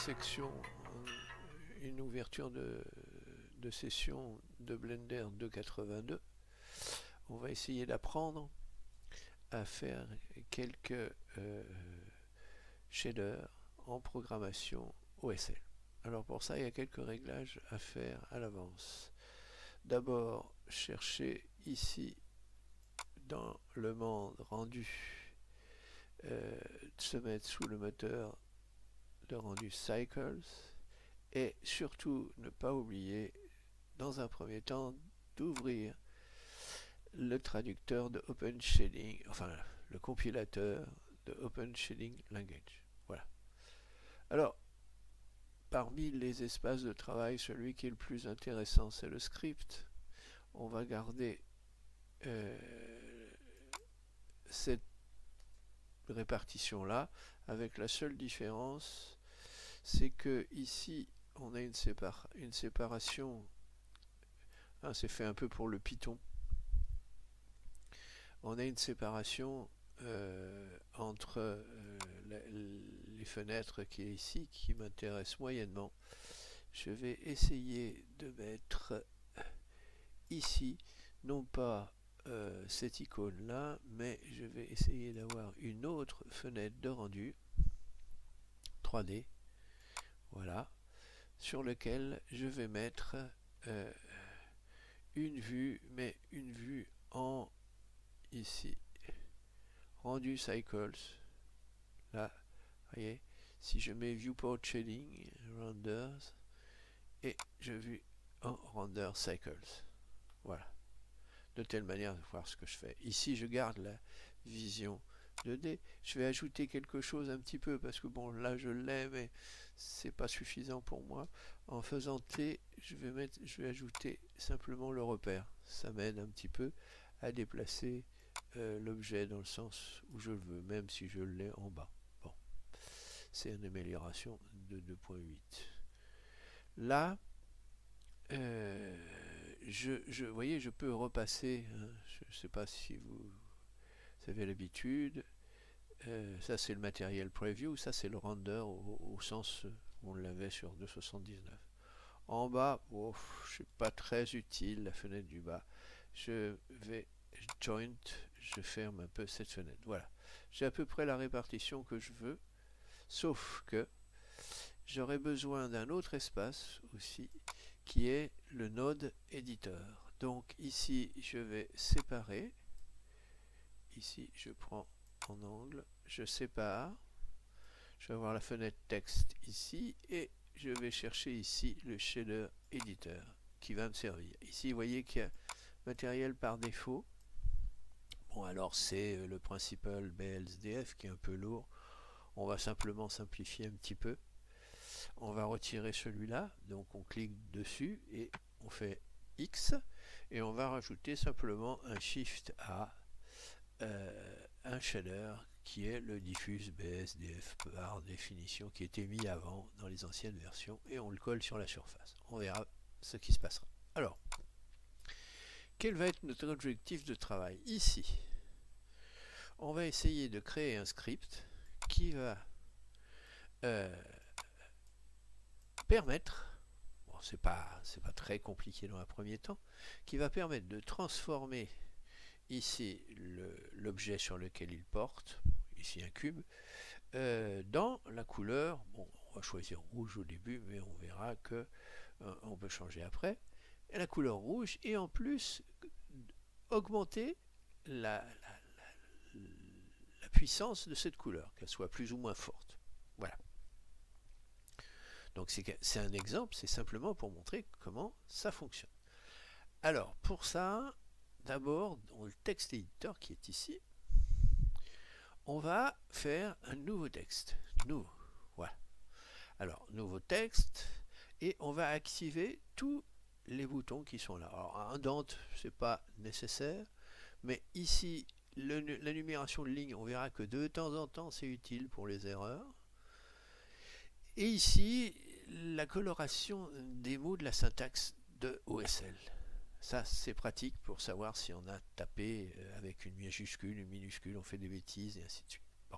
section, une ouverture de session de Blender 2.82. On va essayer d'apprendre à faire quelques shaders en programmation OSL. Alors pour ça, il y a quelques réglages à faire à l'avance. D'abord, chercher ici dans le monde rendu, se mettre sous le moteur de rendu Cycles, et surtout ne pas oublier dans un premier temps d'ouvrir le traducteur de OpenShading, enfin le compilateur de OpenShading Language. Voilà. Alors, parmi les espaces de travail, celui qui est le plus intéressant, c'est le script. On va garder cette répartition-là, avec la seule différence, c'est que ici, on a une séparation. Hein, c'est fait un peu pour le Python. On a une séparation entre les fenêtres qui est ici, qui m'intéresse moyennement. Je vais essayer de mettre ici, non pas cette icône là, mais je vais essayer d'avoir une autre fenêtre de rendu 3D, voilà, sur lequel je vais mettre une vue, mais une vue en ici, rendu cycles, là, voyez, si je mets viewport shading, renders, et je vue en render cycles, voilà, de telle manière de voir ce que je fais. Ici, je garde la vision 2D. Je vais ajouter quelque chose un petit peu, parce que bon, là, je l'ai, mais c'est pas suffisant pour moi. En faisant T, je vais ajouter simplement le repère. Ça m'aide un petit peu à déplacer l'objet dans le sens où je le veux, même si je l'ai en bas. Bon, c'est une amélioration de 2.8. Là, vous voyez, je peux repasser, hein, je ne sais pas si vous avez l'habitude, ça c'est le matériel preview, ça c'est le render au sens où on l'avait sur 2.79. En bas, oh, je n'est pas très utile, la fenêtre du bas. Je vais joint, je ferme un peu cette fenêtre. Voilà, j'ai à peu près la répartition que je veux, sauf que j'aurais besoin d'un autre espace aussi, qui est le node éditeur. Donc ici, je vais séparer. Ici, je prends en angle, je sépare. Je vais avoir la fenêtre texte ici et je vais chercher ici le shader éditeur qui va me servir. Ici, vous voyez qu'il y a matériel par défaut. Bon, alors c'est le principal BLSDF qui est un peu lourd. On va simplement simplifier un petit peu. On va retirer celui-là, donc on clique dessus et on fait X et on va rajouter simplement un Shift A, un shader qui est le diffuse BSDF par définition qui était mis avant dans les anciennes versions et on le colle sur la surface. On verra ce qui se passera. Alors, quel va être notre objectif de travail? Ici, on va essayer de créer un script qui va permettre, bon, c'est pas très compliqué dans un premier temps, qui va permettre de transformer ici l'objet sur lequel il porte, ici un cube, dans la couleur, bon, on va choisir rouge au début, mais on verra que on peut changer après, et la couleur rouge, et en plus augmenter la puissance de cette couleur, qu'elle soit plus ou moins forte. Voilà. Donc c'est un exemple, c'est simplement pour montrer comment ça fonctionne. Alors pour ça, d'abord dans le texte éditeur qui est ici, on va faire un nouveau texte. Nouveau. Voilà. Alors nouveau texte et on va activer tous les boutons qui sont là. Alors un indent, c'est pas nécessaire, mais ici la numération de lignes, on verra que de temps en temps c'est utile pour les erreurs. Et ici, la coloration des mots de la syntaxe de OSL. Ça, c'est pratique pour savoir si on a tapé avec une majuscule, une minuscule, on fait des bêtises et ainsi de suite. Bon.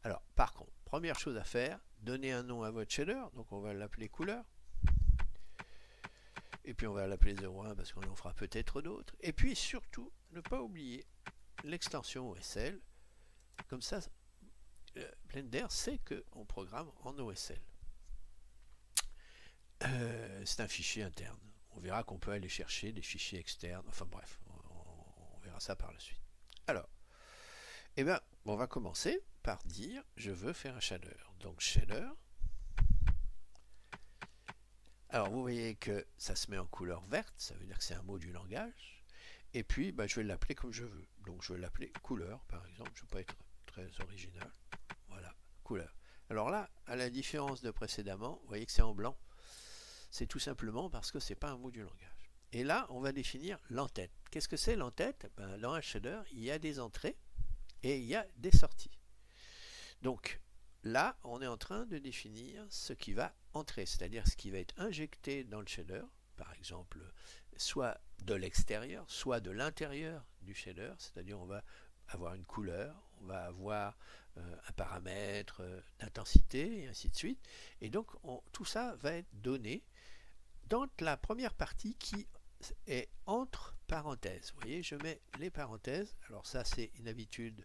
Alors, par contre, première chose à faire, donner un nom à votre shader, donc on va l'appeler couleur. Et puis on va l'appeler 01 parce qu'on en fera peut-être d'autres. Et puis surtout, ne pas oublier l'extension OSL. Comme ça, Blender sait qu'on programme en OSL. C'est un fichier interne. On verra qu'on peut aller chercher des fichiers externes. Enfin bref, on verra ça par la suite. Alors, eh bien, on va commencer par dire je veux faire un shader. Donc shader. Alors vous voyez que ça se met en couleur verte, ça veut dire que c'est un mot du langage. Et puis bah, je vais l'appeler comme je veux. Donc je vais l'appeler couleur par exemple. Je ne vais pas être très original. Voilà, couleur. Alors là, à la différence de précédemment, vous voyez que c'est en blanc. C'est tout simplement parce que c'est pas un mot du langage. Et là, on va définir l'entête. Qu'est-ce que c'est l'entête? Ben, dans un shader, il y a des entrées et il y a des sorties. Donc là, on est en train de définir ce qui va entrer, c'est-à-dire ce qui va être injecté dans le shader, par exemple, soit de l'extérieur, soit de l'intérieur du shader, c'est-à-dire on va avoir une couleur, on va avoir un paramètre d'intensité, et ainsi de suite. Et donc, tout ça va être donné dans la première partie qui est entre parenthèses. Vous voyez, je mets les parenthèses. Alors ça, c'est une habitude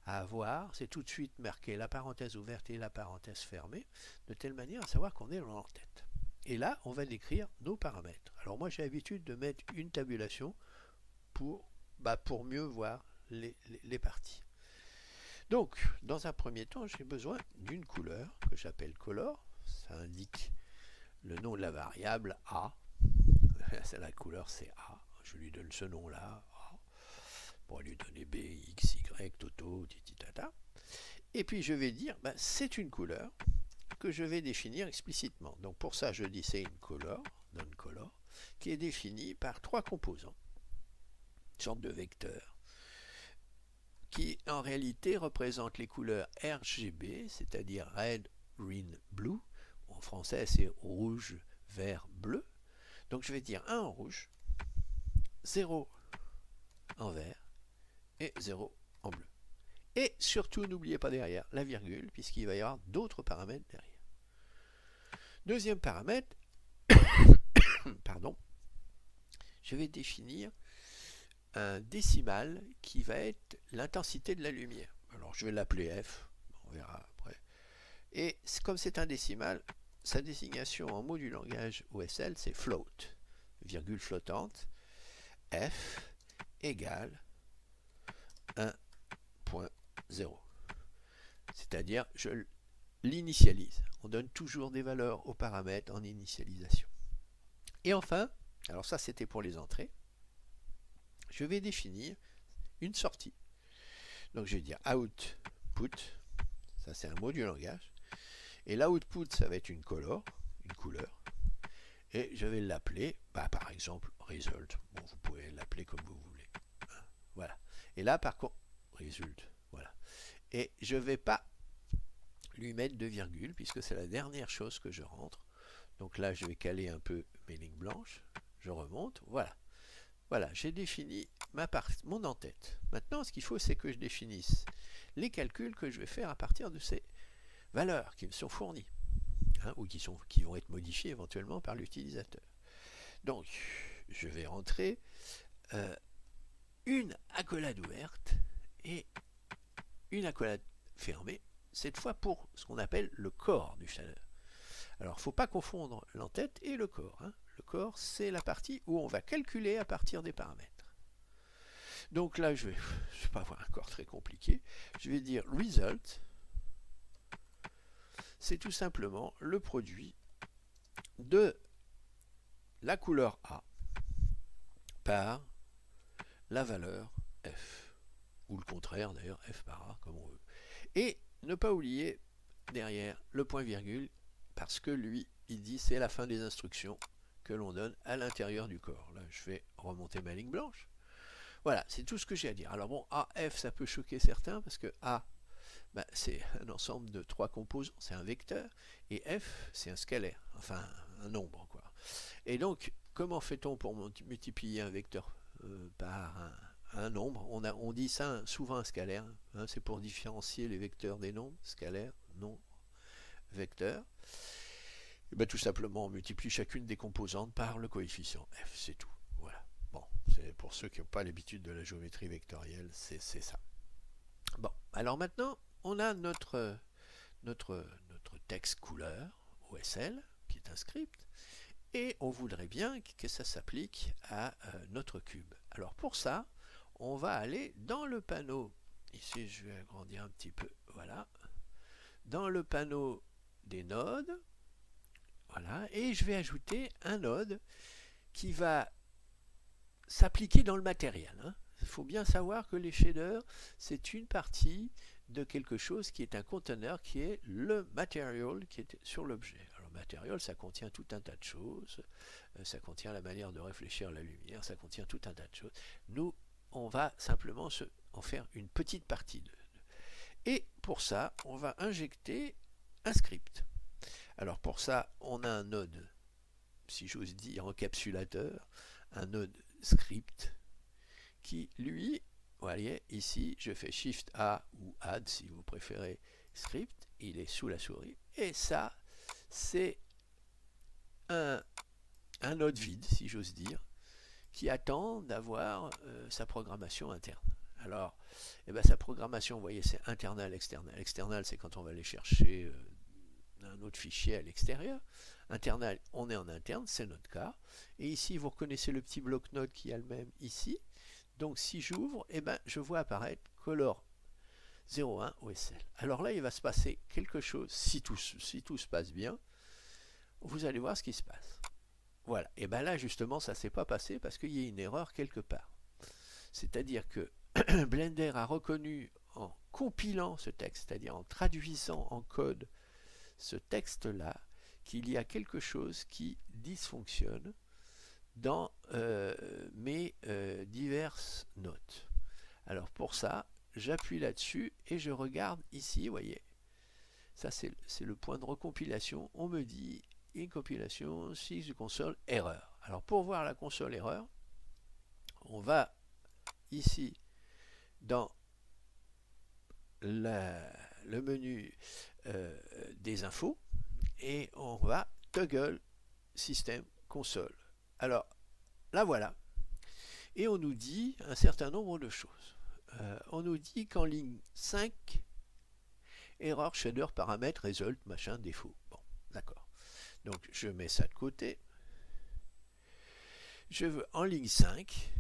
à avoir. C'est tout de suite marquer la parenthèse ouverte et la parenthèse fermée, de telle manière à savoir qu'on est dans l'entête. Et là, on va décrire nos paramètres. Alors moi, j'ai l'habitude de mettre une tabulation pour mieux voir les parties. Donc, dans un premier temps, j'ai besoin d'une couleur que j'appelle color. Ça indique le nom de la variable A. La couleur, c'est A. Je lui donne ce nom-là, A. Pour lui donner B, X, Y, Toto, tititata. Et puis, je vais dire, c'est une couleur que je vais définir explicitement. Donc, pour ça, je dis c'est une color, non-color, qui est définie par trois composants. Une sorte de vecteur qui en réalité représente les couleurs RGB, c'est-à-dire red, green, blue. En français, c'est rouge, vert, bleu. Donc je vais dire 1 en rouge, 0 en vert et 0 en bleu. Et surtout, n'oubliez pas derrière la virgule, puisqu'il va y avoir d'autres paramètres derrière. Deuxième paramètre, pardon, je vais définir un décimal qui va être l'intensité de la lumière. Alors je vais l'appeler F, on verra après. Et comme c'est un décimal, sa désignation en mot du langage OSL, c'est float, virgule flottante, F égale 1.0. C'est-à-dire, je l'initialise. On donne toujours des valeurs aux paramètres en initialisation. Et enfin, alors ça c'était pour les entrées, je vais définir une sortie. Donc je vais dire output, ça c'est un mot du langage, et l'output ça va être une couleur, et je vais l'appeler, par exemple, result. Bon, vous pouvez l'appeler comme vous voulez. Voilà. Et là, par contre, result, voilà. Et je ne vais pas lui mettre de virgule, puisque c'est la dernière chose que je rentre. Donc là, je vais caler un peu mes lignes blanches. Je remonte, voilà. Voilà, j'ai défini mon en-tête. Maintenant, ce qu'il faut, c'est que je définisse les calculs que je vais faire à partir de ces valeurs qui me sont fournies, ou qui vont être modifiées éventuellement par l'utilisateur. Donc, je vais rentrer une accolade ouverte et une accolade fermée, cette fois pour ce qu'on appelle le corps du shader. Alors, il ne faut pas confondre l'en-tête et le corps. Le corps, c'est la partie où on va calculer à partir des paramètres. Donc là, je vais pas avoir un corps très compliqué. Je vais dire result. C'est tout simplement le produit de la couleur A par la valeur F. Ou le contraire d'ailleurs, F par A, comme on veut. Et ne pas oublier derrière le point virgule, parce que lui, il dit c'est la fin des instructions que l'on donne à l'intérieur du corps. Là, je vais remonter ma ligne blanche. Voilà, c'est tout ce que j'ai à dire. Alors bon, A, F, ça peut choquer certains, parce que A, c'est un ensemble de trois composants, c'est un vecteur, et F, c'est un scalaire, enfin un nombre, quoi. Et donc, comment fait-on pour multiplier un vecteur par un nombre? On dit ça souvent un scalaire, c'est pour différencier les vecteurs des nombres, scalaire, nombre, vecteur, et ben, tout simplement on multiplie chacune des composantes par le coefficient f, c'est tout. Voilà. Bon, c'est pour ceux qui n'ont pas l'habitude de la géométrie vectorielle, c'est ça. Bon, alors maintenant on a notre texte couleur OSL qui est un script, et on voudrait bien que ça s'applique à notre cube. Alors pour ça, on va aller dans le panneau, ici je vais agrandir un petit peu, voilà, dans le panneau des nodes, voilà, et je vais ajouter un node qui va s'appliquer dans le matériel. Hein. Il faut bien savoir que les shaders, c'est une partie de quelque chose qui est un conteneur, qui est le material qui est sur l'objet. Alors material, ça contient tout un tas de choses, ça contient la manière de réfléchir la lumière, ça contient tout un tas de choses. Nous, on va simplement en faire une petite partie. Et pour ça, on va injecter un script. Alors pour ça, on a un node, si j'ose dire, encapsulateur, un node script, qui lui, vous voyez, ici, je fais Shift A ou Add si vous préférez script, il est sous la souris, et ça, c'est un node vide, si j'ose dire, qui attend d'avoir sa programmation interne. Alors, eh ben, sa programmation, vous voyez, c'est internal, external. External, c'est quand on va aller chercher un autre fichier à l'extérieur. Internal, on est en interne, c'est notre cas. Et ici, vous reconnaissez le petit bloc-notes qui a le même ici. Donc, si j'ouvre, eh ben, je vois apparaître color 01 OSL. Alors là, il va se passer quelque chose, si tout se passe bien, vous allez voir ce qui se passe. Voilà, et bien là justement ça ne s'est pas passé parce qu'il y a une erreur quelque part. C'est-à-dire que Blender a reconnu en compilant ce texte, c'est-à-dire en traduisant en code ce texte-là, qu'il y a quelque chose qui dysfonctionne dans mes diverses notes. Alors pour ça, j'appuie là-dessus et je regarde ici, vous voyez, ça c'est le point de recompilation, on me dit une compilation 6 console erreur. Alors pour voir la console erreur, on va ici dans le menu des infos et on va toggle système console. Alors là voilà, et on nous dit un certain nombre de choses. On nous dit qu'en ligne 5, erreur shader paramètre result machin défaut. Bon, d'accord. Donc je mets ça de côté. Je veux en ligne 5,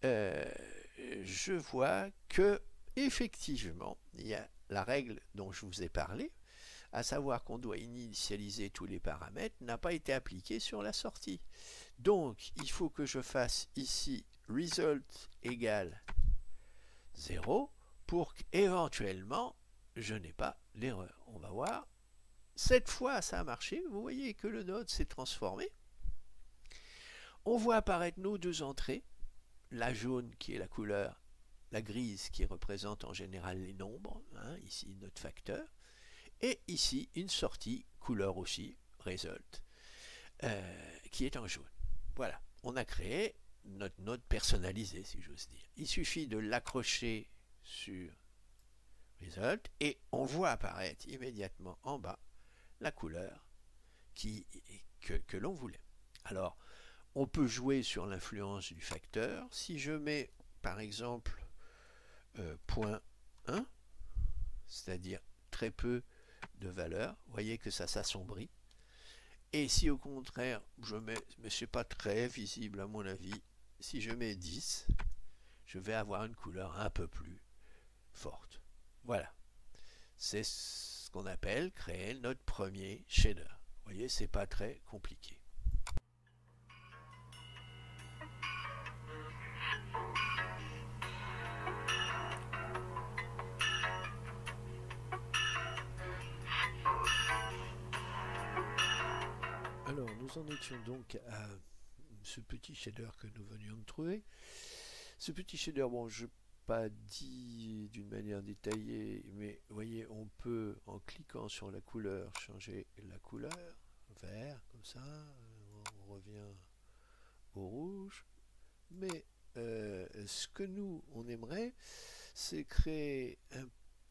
je vois que effectivement il y a la règle dont je vous ai parlé, à savoir qu'on doit initialiser tous les paramètres, n'a pas été appliquée sur la sortie. Donc il faut que je fasse ici result égale 0 pour qu'éventuellement je n'ai pas d'erreur. On va voir. Cette fois, ça a marché. Vous voyez que le node s'est transformé. On voit apparaître nos deux entrées. La jaune qui est la couleur, la grise qui représente en général les nombres, hein, ici notre facteur. Et ici, une sortie, couleur aussi, result, qui est en jaune. Voilà, on a créé notre node personnalisé, si j'ose dire. Il suffit de l'accrocher sur result et on voit apparaître immédiatement en bas la couleur que l'on voulait. Alors, on peut jouer sur l'influence du facteur. Si je mets, par exemple, point 1, c'est-à-dire très peu de valeur, vous voyez que ça s'assombrit. Et si au contraire, je mets, mais c'est pas très visible à mon avis, si je mets 10, je vais avoir une couleur un peu plus forte. Voilà. C'est ce qu'on appelle créer notre premier shader. Vous voyez, c'est pas très compliqué. Alors, nous en étions donc à ce petit shader que nous venions de trouver. Ce petit shader, bon, je n'ai pas dit d'une manière détaillée, mais vous voyez, on peut, en cliquant sur la couleur, changer la couleur, vert, comme ça, on revient au rouge. Mais ce que nous, on aimerait, c'est créer un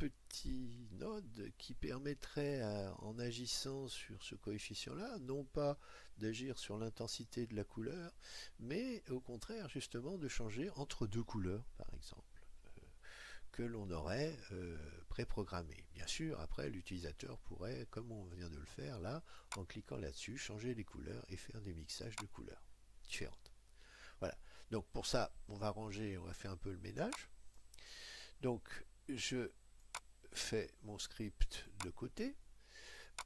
petit node qui permettrait, en agissant sur ce coefficient-là, non pas d'agir sur l'intensité de la couleur, mais au contraire justement de changer entre deux couleurs, par exemple, que l'on aurait préprogrammé. Bien sûr, après, l'utilisateur pourrait, comme on vient de le faire là, en cliquant là-dessus, changer les couleurs et faire des mixages de couleurs différentes. Voilà. Donc pour ça, on va ranger, on va faire un peu le ménage. Donc je fais mon script de côté.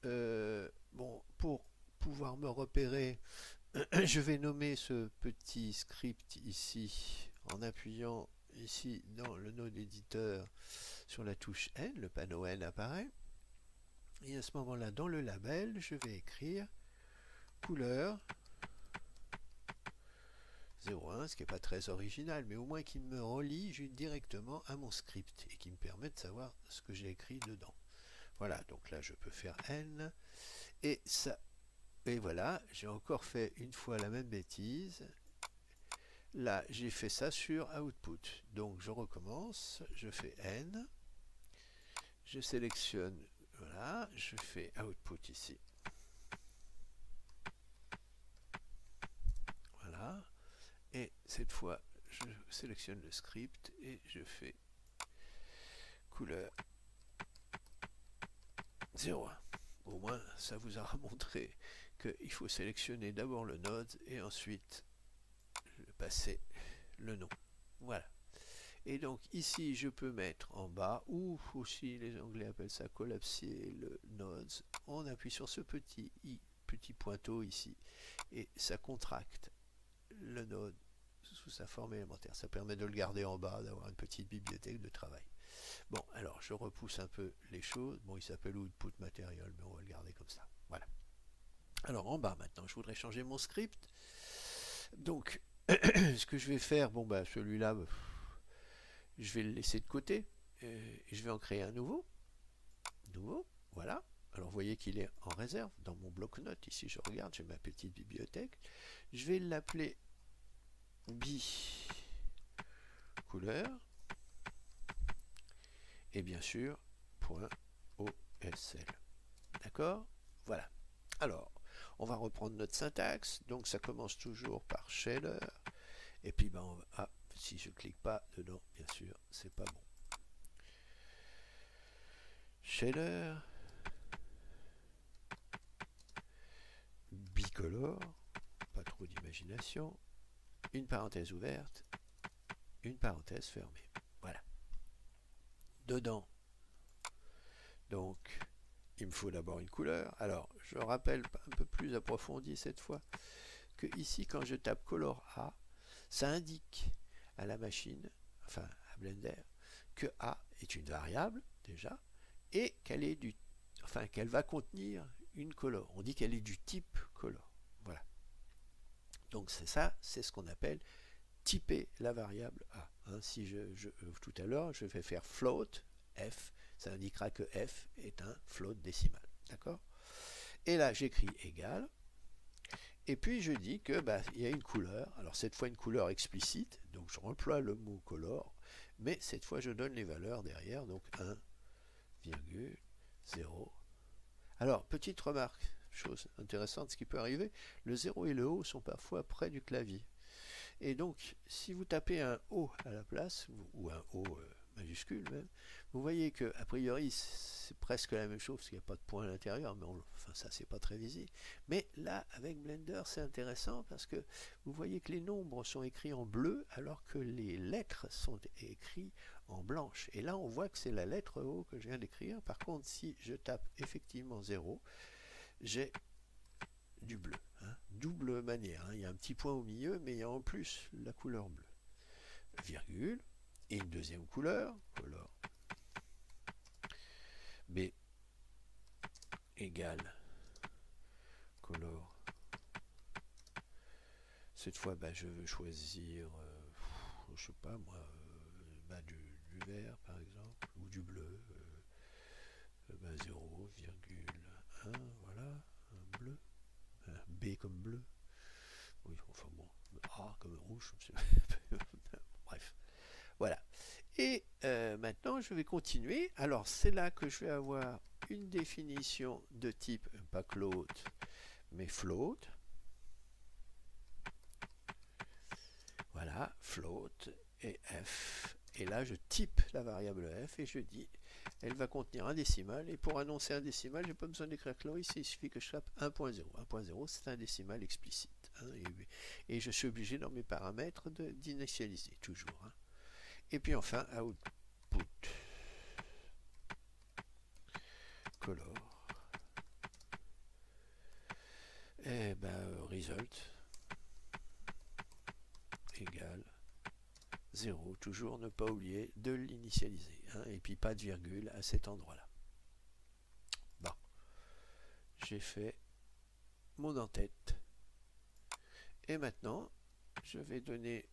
Bon, pour pouvoir me repérer, je vais nommer ce petit script ici en appuyant ici dans le node éditeur sur la touche N, le panneau N apparaît. Et à ce moment-là, dans le label, je vais écrire couleur 01, ce qui n'est pas très original, mais au moins qui me relie directement à mon script et qui me permet de savoir ce que j'ai écrit dedans. Voilà, donc là je peux faire N, et ça, et voilà, j'ai encore fait une fois la même bêtise. Là, j'ai fait ça sur Output. Donc je recommence, je fais N, je sélectionne, voilà, je fais Output ici. Voilà. Et cette fois, je sélectionne le script et je fais couleur 01. Au moins, ça vous aura montré qu'il faut sélectionner d'abord le node et ensuite passer le nom. Voilà. Et donc ici, je peux mettre en bas, ou aussi les Anglais appellent ça collapser le nodes. On appuie sur ce petit pointeau ici et ça contracte le node sous sa forme élémentaire. Ça permet de le garder en bas, d'avoir une petite bibliothèque de travail. Bon, alors je repousse un peu les choses. Bon, il s'appelle Output Material, mais on va le garder comme ça. Voilà. Alors en bas maintenant, je voudrais changer mon script. Donc, ce que je vais faire, bon bah celui-là, je vais le laisser de côté. Et je vais en créer un nouveau. Voilà. Alors vous voyez qu'il est en réserve dans mon bloc-notes. Ici, je regarde, j'ai ma petite bibliothèque. Je vais l'appeler couleur et bien sûr .osl. D'accord? Voilà. Alors, on va reprendre notre syntaxe. Donc ça commence toujours par shader. Et puis ben, si je clique pas dedans, bien sûr, c'est pas bon. Shader bicolore, pas trop d'imagination, une parenthèse ouverte, une parenthèse fermée. Voilà. Dedans, donc, il me faut d'abord une couleur. Alors, je rappelle un peu plus approfondi cette fois que ici, quand je tape Color A, ça indique à la machine, enfin à Blender, que A est une variable déjà et qu'elle va contenir une color. On dit qu'elle est du type color. Voilà. Donc c'est ça, c'est ce qu'on appelle typer la variable A. Hein, si tout à l'heure, je vais faire float F, ça indiquera que F est un float décimal. D'accord? Et là, j'écris égal. Et puis je dis que il y a une couleur. Alors cette fois une couleur explicite. Donc je emploie le mot color. Mais cette fois je donne les valeurs derrière. Donc 1,0. Alors petite remarque, chose intéressante, ce qui peut arriver. Le 0 et le O sont parfois près du clavier. Et donc, si vous tapez un O à la place, ou un O majuscule même, vous voyez que a priori c'est presque la même chose parce qu'il n'y a pas de point à l'intérieur, mais enfin ça c'est pas très visible. Mais là, avec Blender, c'est intéressant parce que vous voyez que les nombres sont écrits en bleu alors que les lettres sont écrites en blanche. Et là, on voit que c'est la lettre O que je viens d'écrire. Par contre, si je tape effectivement 0, j'ai du bleu. Hein, double manière. Hein. Il y a un petit point au milieu, mais il y a en plus la couleur bleue. Virgule. Et une deuxième couleur. Color. B égale color. Cette fois, je veux choisir, je sais pas moi, du vert par exemple, ou du bleu. 0,1, voilà, un bleu. B comme bleu. Oui, enfin bon, A comme rouge. Bref, voilà. Et maintenant, maintenant, je vais continuer. Alors, c'est là que je vais avoir une définition de type, pas float, mais float. Voilà, float et f. Et là, je type la variable f et je dis, elle va contenir un décimal. Et pour annoncer un décimal, je n'ai pas besoin d'écrire clos ici, il suffit que je tape 1.0. 1.0, c'est un décimal explicite. Hein, et je suis obligé dans mes paramètres d'initialiser, toujours. Hein. Et puis enfin, output. Color. Et ben, result égale 0, toujours ne pas oublier de l'initialiser, hein, et puis pas de virgule à cet endroit-là. Bon, j'ai fait mon en-tête. Et maintenant, je vais donner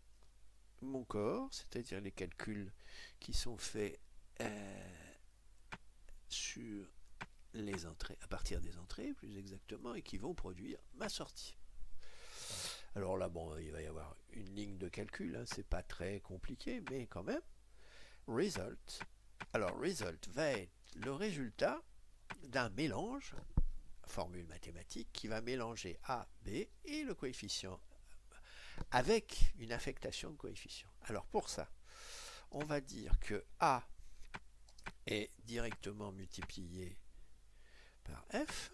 mon corps, c'est-à-dire les calculs qui sont faits sur les entrées, à partir des entrées plus exactement, et qui vont produire ma sortie. Alors là, bon, il va y avoir une ligne de calcul, hein, c'est pas très compliqué, mais quand même. Result. Alors, result va être le résultat d'un mélange, formule mathématique, qui va mélanger A, B et le coefficient avec une affectation de coefficient. Alors, pour ça, on va dire que A est directement multiplié par F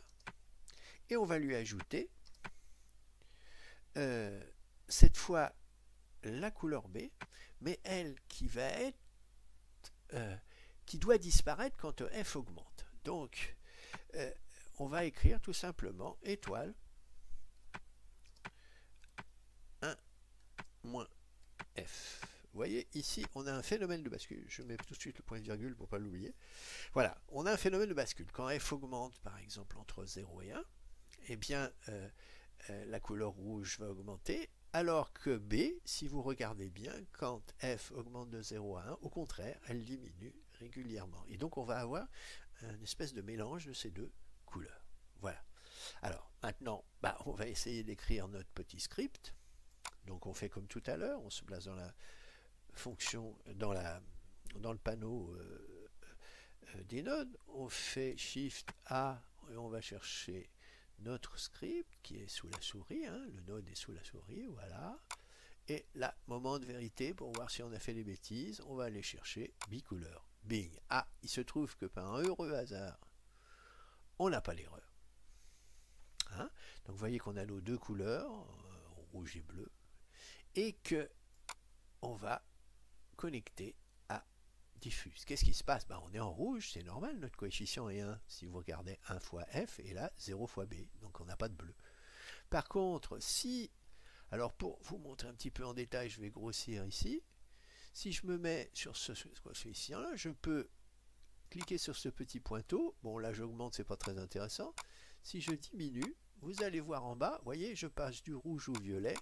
et on va lui ajouter cette fois la couleur B, mais elle qui va être qui doit disparaître quand F augmente. Donc on va écrire tout simplement étoile 1 moins F. Vous voyez, ici, on a un phénomène de bascule. Je mets tout de suite le point de virgule pour ne pas l'oublier. Voilà, on a un phénomène de bascule. Quand F augmente, par exemple, entre 0 et 1, eh bien, la couleur rouge va augmenter, alors que B, si vous regardez bien, quand F augmente de 0 à 1, au contraire, elle diminue régulièrement. Et donc, on va avoir une espèce de mélange de ces deux couleurs. Voilà. Alors, maintenant, on va essayer d'écrire notre petit script. Donc, on fait comme tout à l'heure, on se place dans la fonction, dans le panneau des nodes, on fait Shift A et on va chercher notre script qui est sous la souris, hein, le node est sous la souris, voilà. Et là, moment de vérité, pour voir si on a fait des bêtises, on va aller chercher bicouleur. Bing. Ah, il se trouve que par un heureux hasard, on n'a pas l'erreur. Hein, donc vous voyez qu'on a nos deux couleurs, rouge et bleu, et que on va connecter à diffuse. Qu'est-ce qui se passe? On est en rouge, c'est normal, notre coefficient est 1. Si vous regardez 1 fois F, et là 0 fois B, donc on n'a pas de bleu. Par contre, si, alors pour vous montrer un petit peu en détail, je vais grossir ici. Si je me mets sur ce coefficient-là, je peux cliquer sur ce petit pointeau. Bon, là j'augmente, c'est pas très intéressant. Si je diminue, vous allez voir en bas, vous voyez, je passe du rouge au violet,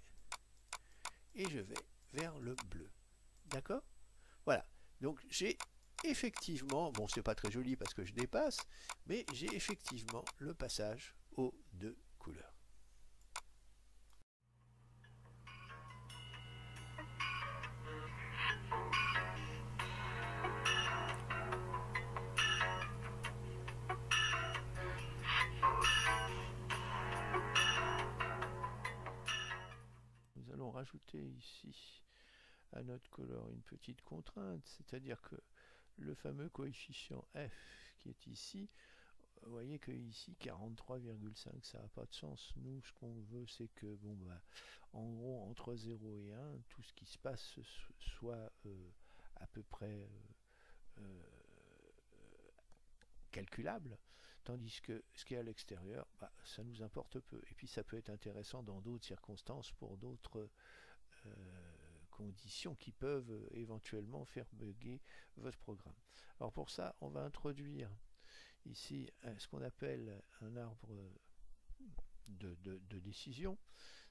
et je vais vers le bleu. D'accord? Voilà. Donc j'ai effectivement, bon c'est pas très joli parce que je dépasse, mais j'ai effectivement le passage aux deux couleurs. Nous allons rajouter ici à notre color une petite contrainte, c'est-à-dire que le fameux coefficient f qui est ici, vous voyez que ici 43,5 ça n'a pas de sens. Nous ce qu'on veut c'est que en gros entre 0 et 1 tout ce qui se passe soit à peu près calculable, tandis que ce qui est à l'extérieur ça nous importe peu, et puis ça peut être intéressant dans d'autres circonstances pour d'autres conditions qui peuvent éventuellement faire bugger votre programme. Alors pour ça, on va introduire ici ce qu'on appelle un arbre de décision,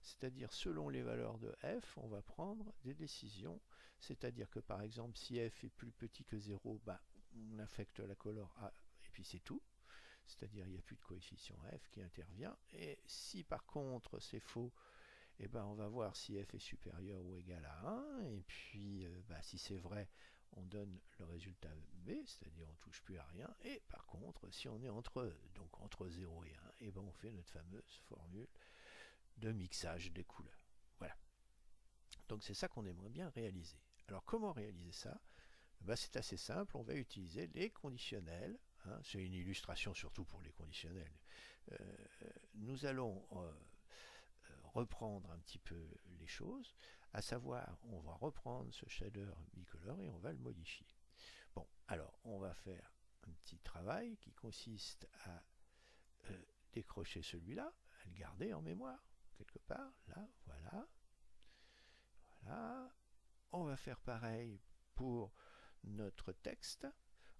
c'est-à-dire selon les valeurs de f, on va prendre des décisions, c'est-à-dire que par exemple si f est plus petit que 0, on affecte la color A et puis c'est tout, c'est-à-dire il n'y a plus de coefficient f qui intervient, et si par contre c'est faux, on va voir si f est supérieur ou égal à 1, et puis si c'est vrai, on donne le résultat B, c'est-à-dire on ne touche plus à rien, et par contre, si on est entre 0 et 1, et ben on fait notre fameuse formule de mixage des couleurs. Voilà. Donc c'est ça qu'on aimerait bien réaliser. Alors comment réaliser ça? Ben, c'est assez simple, on va utiliser les conditionnels, hein, c'est une illustration surtout pour les conditionnels. Nous allons reprendre un petit peu les choses, à savoir, on va reprendre ce shader bicolore et on va le modifier. Bon, alors on va faire un petit travail qui consiste à décrocher celui-là, à le garder en mémoire, quelque part, là, voilà. Voilà. On va faire pareil pour notre texte.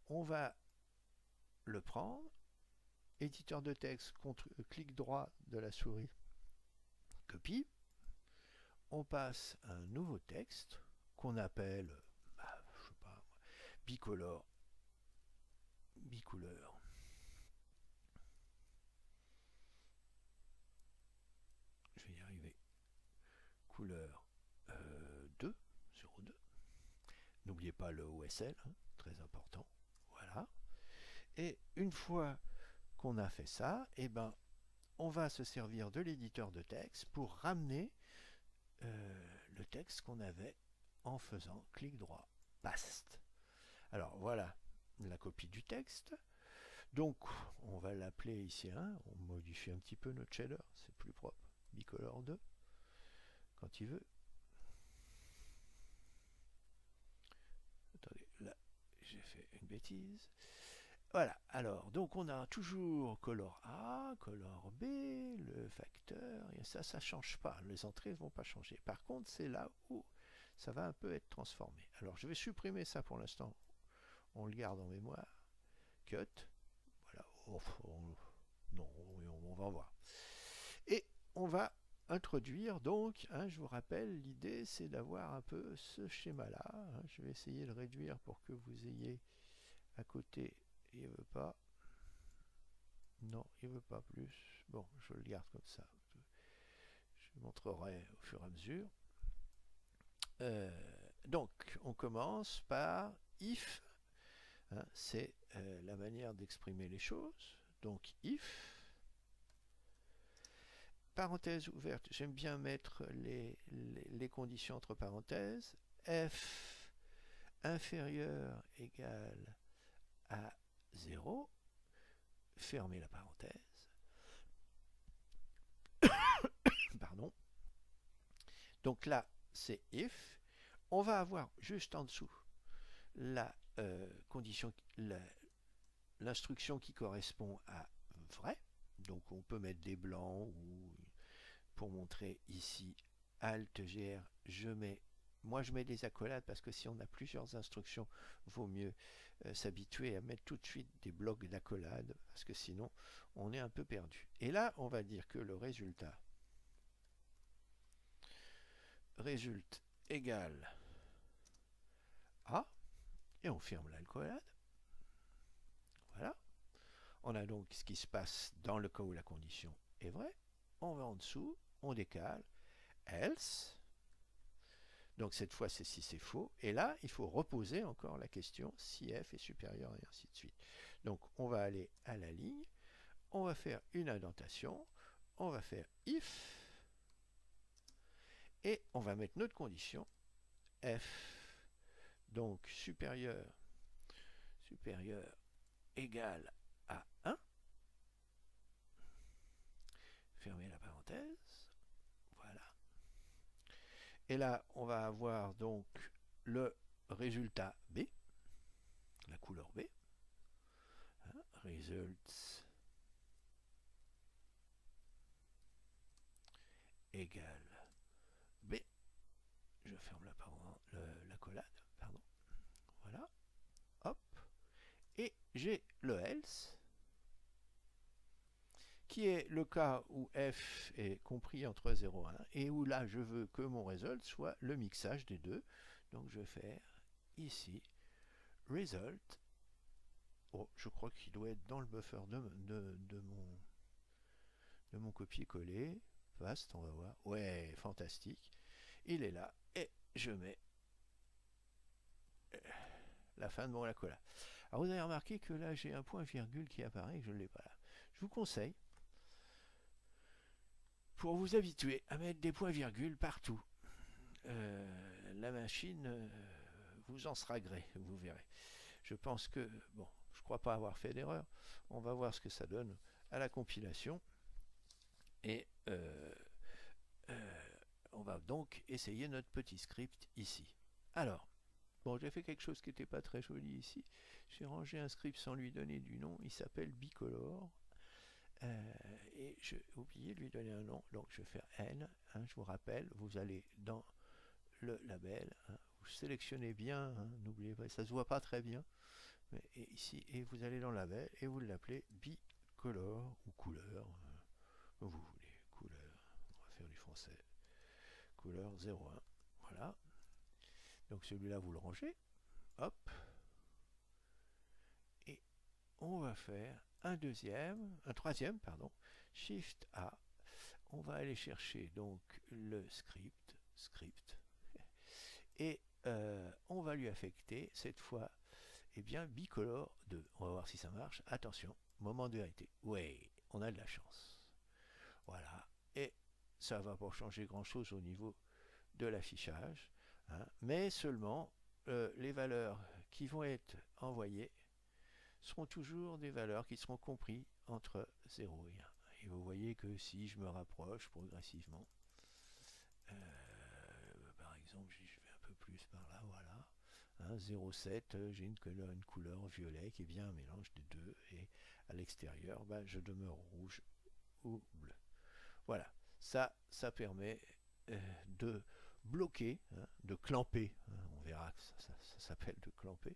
On va le prendre, éditeur de texte, clic droit de la souris, copie. On passe un nouveau texte qu'on appelle, je sais pas, bicolore. Je vais y arriver. Couleur 2, 02. N'oubliez pas le OSL, hein, très important. Voilà. Et une fois qu'on a fait ça, eh ben, on va se servir de l'éditeur de texte pour ramener le texte qu'on avait en faisant clic droit, paste. Alors voilà la copie du texte. Donc on va l'appeler ici 1, on modifie un petit peu notre shader, c'est plus propre, bicolore 2, quand il veut. Attendez, là j'ai fait une bêtise. Voilà, alors, donc on a toujours color A, color B, le facteur, et ça ne change pas, les entrées ne vont pas changer. Par contre, c'est là où ça va un peu être transformé. Alors, je vais supprimer ça pour l'instant, on le garde en mémoire, cut, voilà, non, on va voir. Et on va introduire donc, hein, je vous rappelle, l'idée c'est d'avoir un peu ce schéma-là, hein, je vais essayer de réduire pour que vous ayez à côté. Il veut pas. Non, il veut pas plus. Bon, je le garde comme ça. Je montrerai au fur et à mesure. Donc, on commence par if. Hein, c'est la manière d'exprimer les choses. Donc, if. Parenthèse ouverte. J'aime bien mettre les conditions entre parenthèses. F inférieur égale à 0. Fermez la parenthèse. Pardon. Donc là, c'est if. On va avoir juste en dessous la condition, l'instruction qui correspond à vrai. Donc on peut mettre des blancs ou pour montrer ici Alt GR, moi je mets des accolades parce que si on a plusieurs instructions, vaut mieux s'habituer à mettre tout de suite des blocs d'accolades parce que sinon on est un peu perdu. Et là on va dire que le résultat résulte égal à, et on ferme l'accolade. Voilà. On a donc ce qui se passe dans le cas où la condition est vraie. On va en dessous, on décale, else. Donc cette fois c'est si c'est faux. Et là, il faut reposer encore la question si f est supérieur et ainsi de suite. Donc on va aller à la ligne, on va faire une indentation, on va faire if, et on va mettre notre condition f, donc supérieur égale à 1. Fermez la parenthèse. Voilà. Et là, on va avoir donc le résultat B, la couleur B. Hein, results égale B. Je ferme la collade, pardon. Voilà. Hop. Et j'ai le else, qui est le cas où f est compris entre 0 et 1, et où là je veux que mon result soit le mixage des deux. Donc je vais faire ici result. Oh, je crois qu'il doit être dans le buffer de mon copier-coller. Vaste, on va voir. Ouais, fantastique. Il est là. Et je mets la fin de mon cola. Alors vous avez remarqué que là j'ai un point virgule qui apparaît, je ne l'ai pas là. Je vous conseille, pour vous habituer à mettre des points virgules partout, la machine vous en sera gré, vous verrez. Je pense que, bon, je ne crois pas avoir fait d'erreur. On va voir ce que ça donne à la compilation. Et on va donc essayer notre petit script ici. Alors, bon, j'ai fait quelque chose qui n'était pas très joli ici. J'ai rangé un script sans lui donner du nom. Il s'appelle Bicolor. Et j'ai oublié de lui donner un nom. Donc, je vais faire N. Hein, je vous rappelle, vous allez dans le label. Hein, vous sélectionnez bien. Hein, n'oubliez pas, ça ne se voit pas très bien. Mais, et ici, et vous allez dans le label et vous l'appelez Bicolor ou couleur. Comme vous voulez. Couleur. On va faire du français. Couleur 01. Voilà. Donc celui-là, vous le rangez. Hop. Et on va faire un troisième, pardon. Shift A. On va aller chercher donc le script. Et on va lui affecter cette fois, eh bien, Bicolor 2. On va voir si ça marche. Attention, moment de vérité. Ouais, on a de la chance. Voilà. Et ça va pas changer grand-chose au niveau de l'affichage, hein, mais seulement les valeurs qui vont être envoyées seront toujours des valeurs qui seront comprises entre 0 et 1. Et vous voyez que si je me rapproche progressivement, par exemple, je vais un peu plus par là, voilà, hein, 0,7, j'ai une couleur violet qui est bien un mélange des deux, et à l'extérieur, ben, je demeure rouge ou bleu. Voilà, ça permet de bloquer, hein, de clamper, hein, on verra que ça s'appelle de clamper,